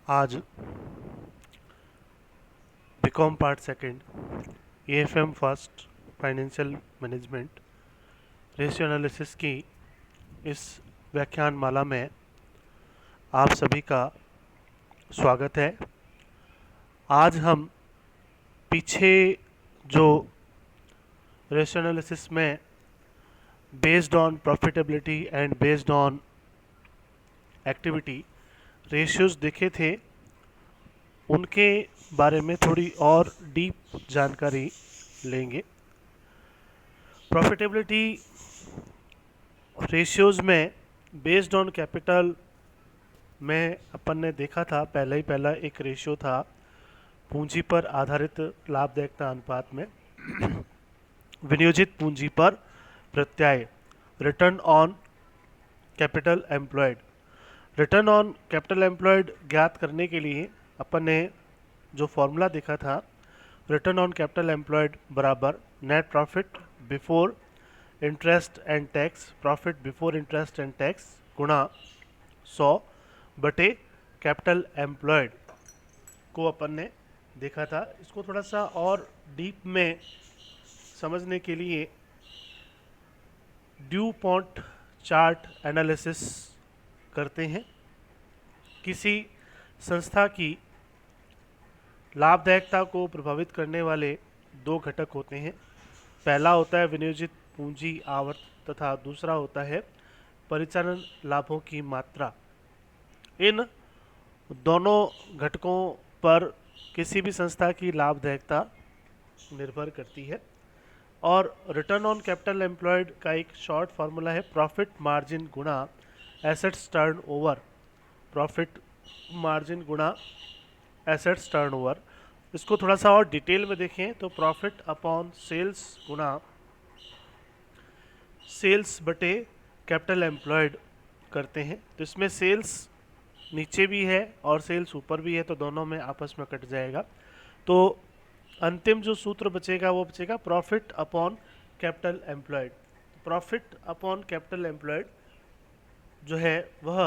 आज BCom part second AFM first financial management ratio analysis की इस व्याख्यान माला में आप सभी का स्वागत है। आज हम पीछे जो रेशियो एनालिसिस में based on profitability and based on activity ratios देखे थे, उनके बारे में थोड़ी और डीप जानकारी लेंगे। प्रॉफिटेबिलिटी रेशियोज में बेस्ड ऑन कैपिटल में अपन ने देखा था, पहला एक रेशियो था पूंजी पर आधारित लाभदायकता अनुपात में विनियोजित पूंजी पर प्रत्याय return on capital employed. Return on capital employed ज्ञात करने के लिए अपन ने जो फॉर्मूला देखा था, रिटर्न ऑन कैपिटल एम्प्लॉयड बराबर net profit before interest and tax, profit before interest and tax गुणा 100 बटे कैपिटल एम्प्लॉयड को अपन ने देखा था। इसको थोड़ा सा और डीप में समझने के लिए ड्यू पॉइंट चार्ट एनालिसिस करते हैं। किसी संस्था की लाभदायकता को प्रभावित करने वाले दो घटक होते हैं। पहला होता है विनियोजित पूंजी आवर्त तथा दूसरा होता है परिचालन लाभों की मात्रा। इन दोनों घटकों पर किसी भी संस्था की लाभदायकता निर्भर करती है। और रिटर्न ऑन कैपिटल एम्प्लॉयड का एक शॉर्ट फार्मूला है प्रॉफिट मार्जिन गुणा एसेट्स टर्नओवर, प्रॉफिट मार्जिन गुणा एसेट्स टर्नओवर। इसको थोड़ा सा और डिटेल में देखें तो प्रॉफिट अपॉन सेल्स गुणा सेल्स बटे कैपिटल एम्प्लॉयड करते हैं। तो इसमें सेल्स नीचे भी है और सेल्स ऊपर भी है, तो दोनों में आपस में कट जाएगा। तो अंतिम जो सूत्र बचेगा वो बचेगा profit upon capital employed. Profit upon capital employed जो है वह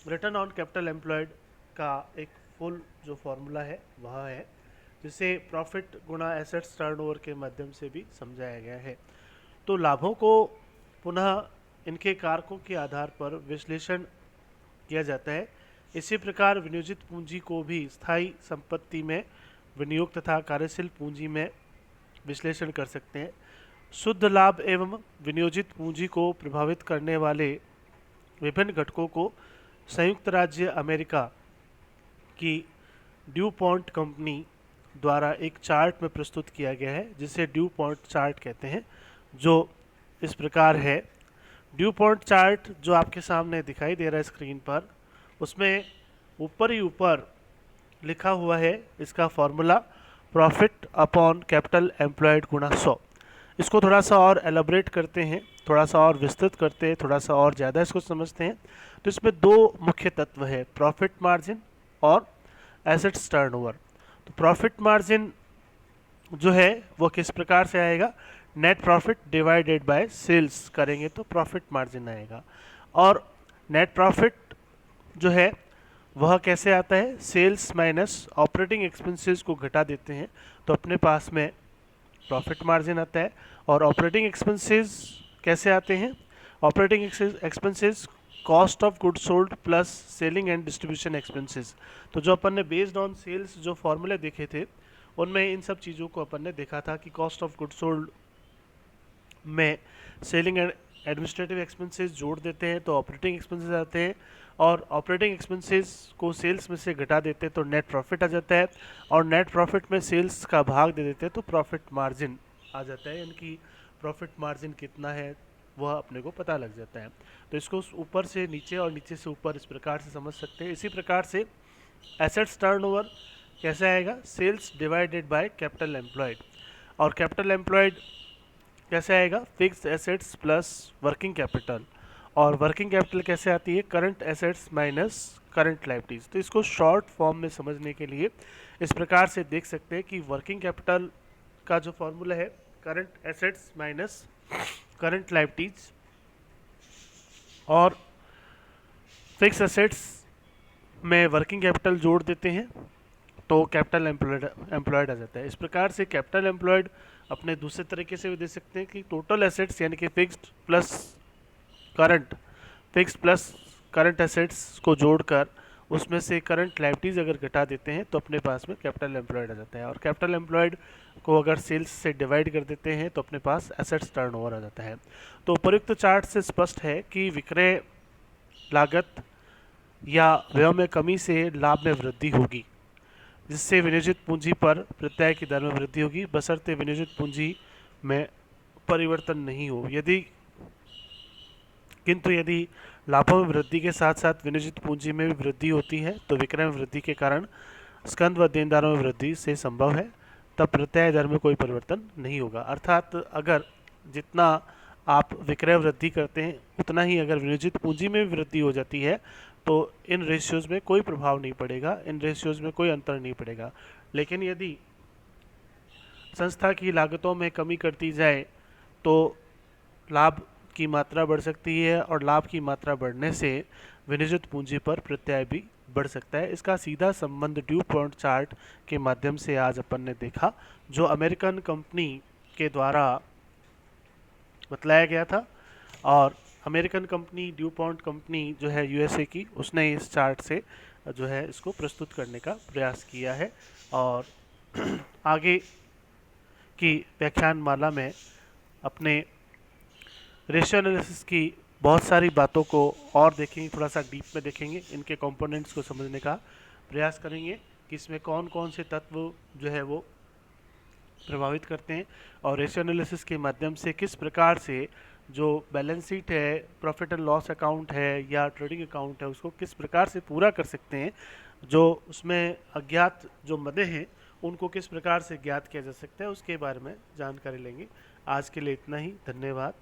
रिटर्न ऑन कैपिटल एम्प्लॉयड का एक फुल जो फॉर्मूला है वह है, जिसे प्रॉफिट गुणा एसेट्स टर्नओवर के माध्यम से भी समझाया गया है। तो लाभों को पुनः इनके कारकों के आधार पर विश्लेषण किया जाता है। इसी प्रकार विनियोजित पूंजी को भी स्थायी संपत्ति में विनियोग तथा कार्यशील पूंजी में विश्लेषण कर सकते हैं। शुद्ध लाभ एवं विनियोजित पूंजी को प्रभावित करने वाले विभिन्न घटकों को संयुक्त राज्य अमेरिका की ड्यू पॉइंट कंपनी द्वारा एक चार्ट में प्रस्तुत किया गया है, जिसे ड्यू पॉइंट चार्ट कहते हैं, जो इस प्रकार है। ड्यू पॉइंट चार्ट जो आपके सामने दिखाई दे रहा है स्क्रीन पर, उसमें ऊपर ही ऊपर लिखा हुआ है इसका formula profit upon capital employed गुणा 100। इसको थोड़ा सा और एलाबरेट करते हैं, थोड़ा सा और विस्तृत करते हैं, थोड़ा सा और ज़्यादा इसको समझते हैं। तो इसमें दो मुख्य तत्व है, प्रॉफिट मार्जिन और एसेट्स टर्नओवर। तो प्रॉफिट मार्जिन जो है वो किस प्रकार से आएगा, net profit divided by sales करेंगे तो प्रॉफिट मार्जिन आएगा। और नेट प्रॉफिट जो है वह कैसे आता है, सेल्स माइनस ऑपरेटिंग एक्सपेंसेस को घटा देते हैं तो अपने पास में प्रॉफिट मार्जिन आता है। और ऑपरेटिंग एक्सपेंसेस कैसे आते हैं, operating expenses cost of good sold plus selling and distribution expenses. तो जो अपन ने बेस्ड ऑन सेल्स जो फॉर्मूले देखे थे, उनमें इन सब चीज़ों को अपन ने देखा था कि कॉस्ट ऑफ गुड सोल्ड में सेलिंग एंड एडमिनिस्ट्रेटिव एक्सपेंसेस जोड़ देते हैं तो ऑपरेटिंग एक्सपेंसेस आते हैं, और ऑपरेटिंग एक्सपेंसेस को सेल्स में से घटा देते हैं तो नेट प्रॉफिट आ जाता है, और नेट प्रॉफिट में सेल्स का भाग दे देते हैं तो प्रॉफिट मार्जिन आ जाता है। यानी प्रॉफिट मार्जिन कितना है वह अपने को पता लग जाता है। तो इसको ऊपर से नीचे और नीचे से ऊपर इस प्रकार से समझ सकते हैं। इसी प्रकार से एसेट्स टर्नओवर कैसे आएगा, sales divided by capital employed. और कैपिटल एम्प्लॉयड कैसे आएगा, fixed assets plus working capital. और वर्किंग कैपिटल कैसे आती है, current assets minus current liabilities. तो इसको शॉर्ट फॉर्म में समझने के लिए इस प्रकार से देख सकते हैं कि वर्किंग कैपिटल का जो फॉर्मूला है current assets minus current liabilities, और फिक्स एसेट्स में वर्किंग कैपिटल जोड़ देते हैं तो कैपिटल एम्प्लॉयड आ जाता है। इस प्रकार से कैपिटल एम्प्लॉयड अपने दूसरे तरीके से भी दे सकते हैं कि टोटल एसेट्स यानी कि current fixed plus current assets को जोड़कर उसमें से करंट लायबिलिटीज अगर घटा देते हैं तो अपने पास में कैपिटल एम्प्लॉयड आ जाता है। और कैपिटल एम्प्लॉयड को अगर सेल्स से डिवाइड कर देते हैं तो अपने पास एसेट्स टर्नओवर आ जाता है। तो उपयुक्त चार्ट से स्पष्ट है कि विक्रय लागत या व्यय में कमी से लाभ में वृद्धि होगी, जिससे विनियोजित पूंजी पर प्रत्यय की दर में वृद्धि होगी, बशर्ते विनियोजित पूंजी में परिवर्तन नहीं हो। किंतु यदि लाभों में वृद्धि के साथ साथ विनियोजित पूंजी में भी वृद्धि होती है तो विक्रय में वृद्धि के कारण स्कंद व देनदारों में वृद्धि से संभव है, तब प्रत्यय दर में कोई परिवर्तन नहीं होगा। अर्थात अगर जितना आप विक्रय वृद्धि करते हैं उतना ही अगर विनियोजित पूंजी में भी वृद्धि हो जाती है तो इन रेशियोज में कोई प्रभाव नहीं पड़ेगा, इन रेशियोज में कोई अंतर नहीं पड़ेगा। लेकिन यदि संस्था की लागतों में कमी करती जाए तो लाभ की मात्रा बढ़ सकती है और लाभ की मात्रा बढ़ने से विनियोजित पूंजी पर प्रत्यय भी बढ़ सकता है। इसका सीधा संबंध ड्यू पॉइंट चार्ट के माध्यम से आज अपन ने देखा, जो अमेरिकन कंपनी के द्वारा बतलाया गया था। और American company due point company जो है यूएसए की, उसने इस चार्ट से जो है इसको प्रस्तुत करने का प्रयास किया है। और आगे की व्याख्यान माला में अपने रेशियो एनालिसिस की बहुत सारी बातों को और देखेंगे, थोड़ा सा डीप में देखेंगे, इनके कंपोनेंट्स को समझने का प्रयास करेंगे कि इसमें कौन कौन से तत्व जो है वो प्रभावित करते हैं और रेशियो एनालिसिस के माध्यम से किस प्रकार से जो बैलेंस शीट है, प्रॉफिट एंड लॉस अकाउंट है या ट्रेडिंग अकाउंट है, उसको किस प्रकार से पूरा कर सकते हैं, जो उसमें अज्ञात जो मदें हैं उनको किस प्रकार से ज्ञात किया जा सकता है, उसके बारे में जानकारी लेंगे। आज के लिए इतना ही, धन्यवाद।